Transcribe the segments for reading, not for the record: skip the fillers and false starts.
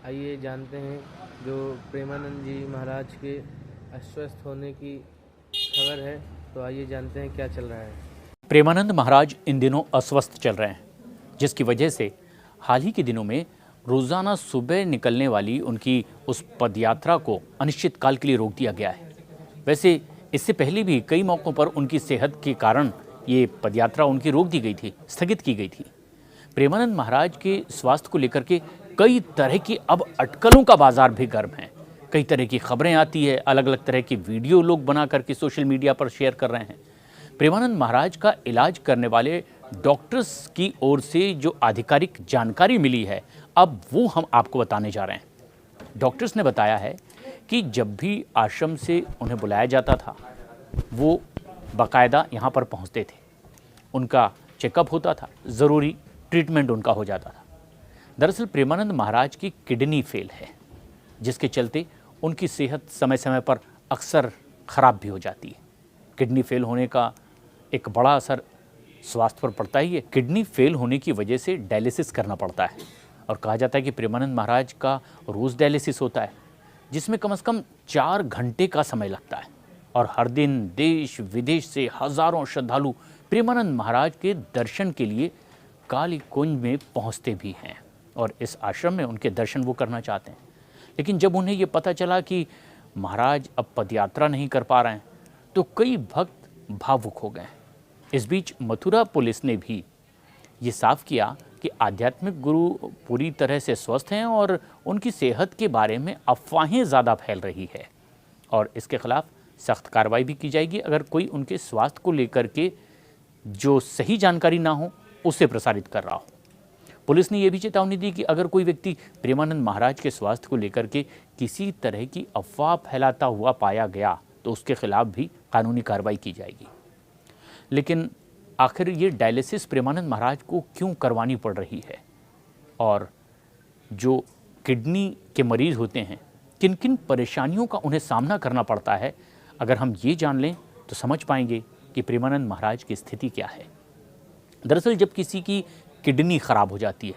आइए जानते हैं जो प्रेमानंद जी महाराज के अस्वस्थ होने की खबर है। तो आइए जानते हैं क्या चल रहा है। प्रेमानंद महाराज इन दिनों अस्वस्थ चल रहे हैं, जिसकी वजह से हाल ही के दिनों में रोज़ाना सुबह निकलने वाली उनकी उस पदयात्रा को अनिश्चितकाल के लिए रोक दिया गया है। वैसे इससे पहले भी कई मौक़ों पर उनकी सेहत के कारण ये पदयात्रा उनकी रोक दी गई थी, स्थगित की गई थी। प्रेमानंद महाराज के स्वास्थ्य को लेकर के कई तरह की अब अटकलों का बाजार भी गर्म है। कई तरह की खबरें आती है, अलग अलग तरह की वीडियो लोग बना करके सोशल मीडिया पर शेयर कर रहे हैं। प्रेमानंद महाराज का इलाज करने वाले डॉक्टर्स की ओर से जो आधिकारिक जानकारी मिली है, अब वो हम आपको बताने जा रहे हैं। डॉक्टर्स ने बताया है कि जब भी आश्रम से उन्हें बुलाया जाता था, वो बाकायदा यहाँ पर पहुँचते थे, उनका चेकअप होता था, ज़रूरी ट्रीटमेंट उनका हो जाता था। दरअसल प्रेमानंद महाराज की किडनी फेल है, जिसके चलते उनकी सेहत समय समय पर अक्सर ख़राब भी हो जाती है। किडनी फेल होने का एक बड़ा असर स्वास्थ्य पर पड़ता ही है। किडनी फेल होने की वजह से डायलिसिस करना पड़ता है और कहा जाता है कि प्रेमानंद महाराज का रोज़ डायलिसिस होता है, जिसमें कम से कम 4 घंटे का समय लगता है। और हर दिन देश विदेश से हज़ारों श्रद्धालु प्रेमानंद महाराज के दर्शन के लिए काली कुंज में पहुंचते भी हैं और इस आश्रम में उनके दर्शन वो करना चाहते हैं। लेकिन जब उन्हें ये पता चला कि महाराज अब पदयात्रा नहीं कर पा रहे हैं, तो कई भक्त भावुक हो गए। इस बीच मथुरा पुलिस ने भी ये साफ किया कि आध्यात्मिक गुरु पूरी तरह से स्वस्थ हैं और उनकी सेहत के बारे में अफवाहें ज़्यादा फैल रही है और इसके खिलाफ सख्त कार्रवाई भी की जाएगी अगर कोई उनके स्वास्थ्य को लेकर के जो सही जानकारी ना हो उसे प्रसारित कर रहा हो। पुलिस ने यह भी चेतावनी दी कि अगर कोई व्यक्ति प्रेमानंद महाराज के स्वास्थ्य को लेकर के किसी तरह की अफवाह फैलाता हुआ पाया गया तो उसके खिलाफ भी कानूनी कार्रवाई की जाएगी। लेकिन आखिर ये डायलिसिस प्रेमानंद महाराज को क्यों करवानी पड़ रही है और जो किडनी के मरीज होते हैं किन किन परेशानियों का उन्हें सामना करना पड़ता है, अगर हम ये जान लें तो समझ पाएंगे कि प्रेमानंद महाराज की स्थिति क्या है। दरअसल जब किसी की किडनी ख़राब हो जाती है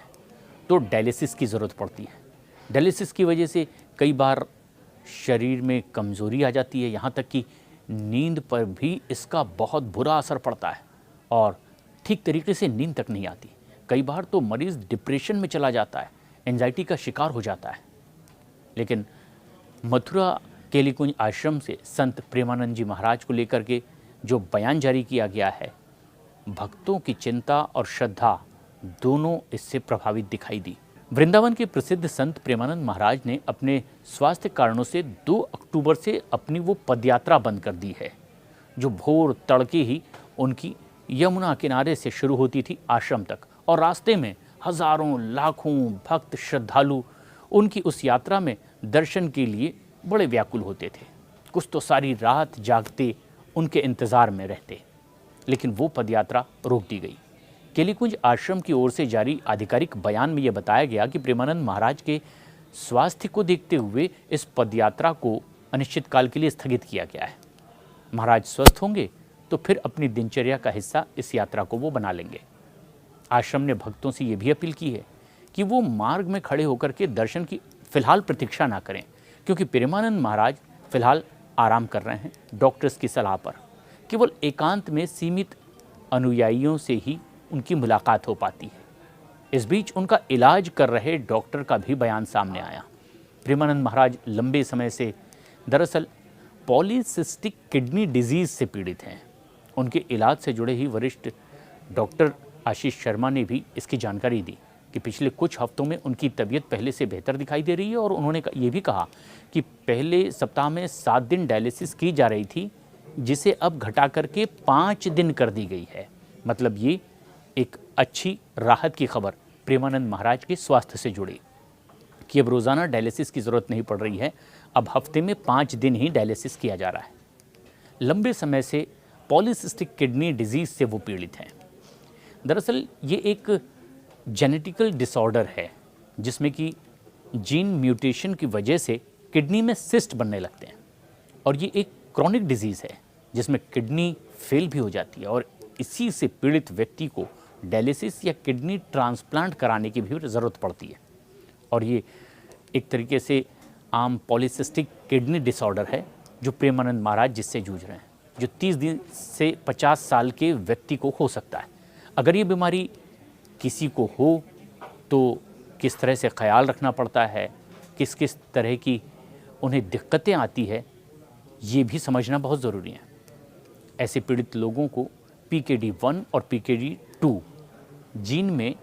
तो डायलिसिस की ज़रूरत पड़ती है। डायलिसिस की वजह से कई बार शरीर में कमज़ोरी आ जाती है, यहाँ तक कि नींद पर भी इसका बहुत बुरा असर पड़ता है और ठीक तरीके से नींद तक नहीं आती। कई बार तो मरीज़ डिप्रेशन में चला जाता है, एंजाइटी का शिकार हो जाता है। लेकिन मथुरा केलीकुंज आश्रम से संत प्रेमानंद जी महाराज को लेकर के जो बयान जारी किया गया है, भक्तों की चिंता और श्रद्धा दोनों इससे प्रभावित दिखाई दी। वृंदावन के प्रसिद्ध संत प्रेमानंद महाराज ने अपने स्वास्थ्य कारणों से 2 अक्टूबर से अपनी वो पदयात्रा बंद कर दी है, जो भोर तड़के ही उनकी यमुना किनारे से शुरू होती थी आश्रम तक और रास्ते में हज़ारों लाखों भक्त श्रद्धालु उनकी उस यात्रा में दर्शन के लिए बड़े व्याकुल होते थे। कुछ तो सारी रात जागते उनके इंतज़ार में रहते, लेकिन वो पदयात्रा रोक दी गई। केलीकुंज आश्रम की ओर से जारी आधिकारिक बयान में यह बताया गया कि प्रेमानंद महाराज के स्वास्थ्य को देखते हुए इस पदयात्रा को अनिश्चितकाल के लिए स्थगित किया गया है। महाराज स्वस्थ होंगे तो फिर अपनी दिनचर्या का हिस्सा इस यात्रा को वो बना लेंगे। आश्रम ने भक्तों से ये भी अपील की है कि वो मार्ग में खड़े होकर के दर्शन की फ़िलहाल प्रतीक्षा ना करें, क्योंकि प्रेमानंद महाराज फ़िलहाल आराम कर रहे हैं डॉक्टर्स की सलाह पर। केवल एकांत में सीमित अनुयायियों से ही उनकी मुलाकात हो पाती है। इस बीच उनका इलाज कर रहे डॉक्टर का भी बयान सामने आया। प्रेमानंद महाराज लंबे समय से दरअसल पॉलीसिस्टिक किडनी डिजीज़ से पीड़ित हैं। उनके इलाज से जुड़े ही वरिष्ठ डॉक्टर आशीष शर्मा ने भी इसकी जानकारी दी कि पिछले कुछ हफ्तों में उनकी तबीयत पहले से बेहतर दिखाई दे रही है और उन्होंने ये भी कहा कि पहले सप्ताह में 7 दिन डायलिसिस की जा रही थी, जिसे अब घटा करके 5 दिन कर दी गई है। मतलब ये एक अच्छी राहत की खबर प्रेमानंद महाराज के स्वास्थ्य से जुड़ी कि अब रोज़ाना डायलिसिस की ज़रूरत नहीं पड़ रही है, अब हफ्ते में 5 दिन ही डायलिसिस किया जा रहा है। लंबे समय से पॉलीसिस्टिक किडनी डिजीज़ से वो पीड़ित हैं। दरअसल ये एक जेनेटिकल डिसऑर्डर है जिसमें कि जीन म्यूटेशन की वजह से किडनी में सिस्ट बनने लगते हैं और ये एक क्रॉनिक डिजीज़ है जिसमें किडनी फेल भी हो जाती है और इसी से पीड़ित व्यक्ति को डायलिसिस या किडनी ट्रांसप्लांट कराने की भी ज़रूरत पड़ती है। और ये एक तरीके से आम पॉलीसिस्टिक किडनी डिसऑर्डर है जो प्रेमानंद महाराज जिससे जूझ रहे हैं, जो 30 दिन से 50 साल के व्यक्ति को हो सकता है। अगर ये बीमारी किसी को हो तो किस तरह से ख्याल रखना पड़ता है, किस किस तरह की उन्हें दिक्कतें आती है, ये भी समझना बहुत ज़रूरी है। ऐसे पीड़ित लोगों को PKD1 और PKD2 जीन में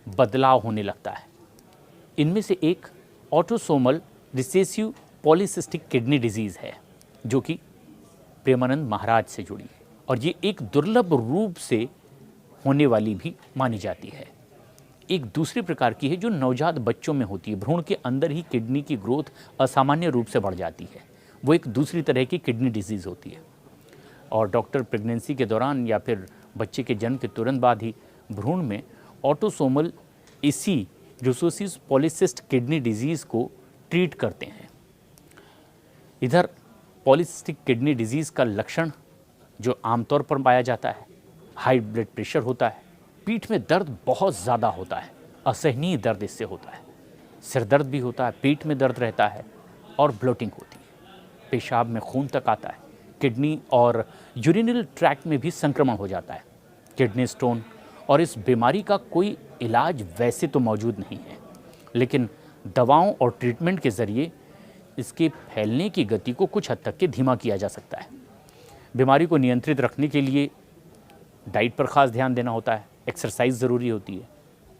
बदलाव होने लगता है। इनमें से एक autosomal recessive polycystic kidney disease है जो कि प्रेमानंद महाराज से जुड़ी है और ये एक दुर्लभ रूप से होने वाली भी मानी जाती है। एक दूसरी प्रकार की है जो नवजात बच्चों में होती है। भ्रूण के अंदर ही किडनी की ग्रोथ असामान्य रूप से बढ़ जाती है। वो एक दूसरी तरह की किडनी डिजीज़ होती है और डॉक्टर प्रेगनेंसी के दौरान या फिर बच्चे के जन्म के तुरंत बाद ही भ्रूण में ऑटोसोमल इसी रिसेसिव पॉलीसिस्ट किडनी डिजीज़ को ट्रीट करते हैं। इधर पॉलीसिस्टिक किडनी डिजीज़ का लक्षण जो आमतौर पर पाया जाता है, हाई ब्लड प्रेशर होता है, पीठ में दर्द बहुत ज़्यादा होता है, असहनीय दर्द इससे होता है, सिर दर्द भी होता है, पेट में दर्द रहता है और ब्लोटिंग होती है, पेशाब में खून तक आता है, किडनी और यूरिनल ट्रैक्ट में भी संक्रमण हो जाता है, किडनी स्टोन। और इस बीमारी का कोई इलाज वैसे तो मौजूद नहीं है, लेकिन दवाओं और ट्रीटमेंट के ज़रिए इसके फैलने की गति को कुछ हद तक के धीमा किया जा सकता है। बीमारी को नियंत्रित रखने के लिए डाइट पर ख़ास ध्यान देना होता है, एक्सरसाइज ज़रूरी होती है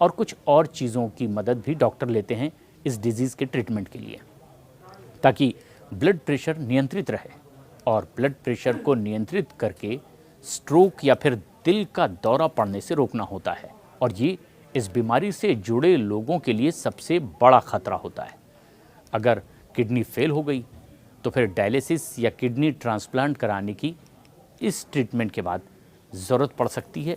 और कुछ और चीज़ों की मदद भी डॉक्टर लेते हैं इस डिज़ीज़ के ट्रीटमेंट के लिए, ताकि ब्लड प्रेशर नियंत्रित रहे और ब्लड प्रेशर को नियंत्रित करके स्ट्रोक या फिर दिल का दौरा पड़ने से रोकना होता है और ये इस बीमारी से जुड़े लोगों के लिए सबसे बड़ा खतरा होता है। अगर किडनी फेल हो गई तो फिर डायलिसिस या किडनी ट्रांसप्लांट कराने की इस ट्रीटमेंट के बाद ज़रूरत पड़ सकती है।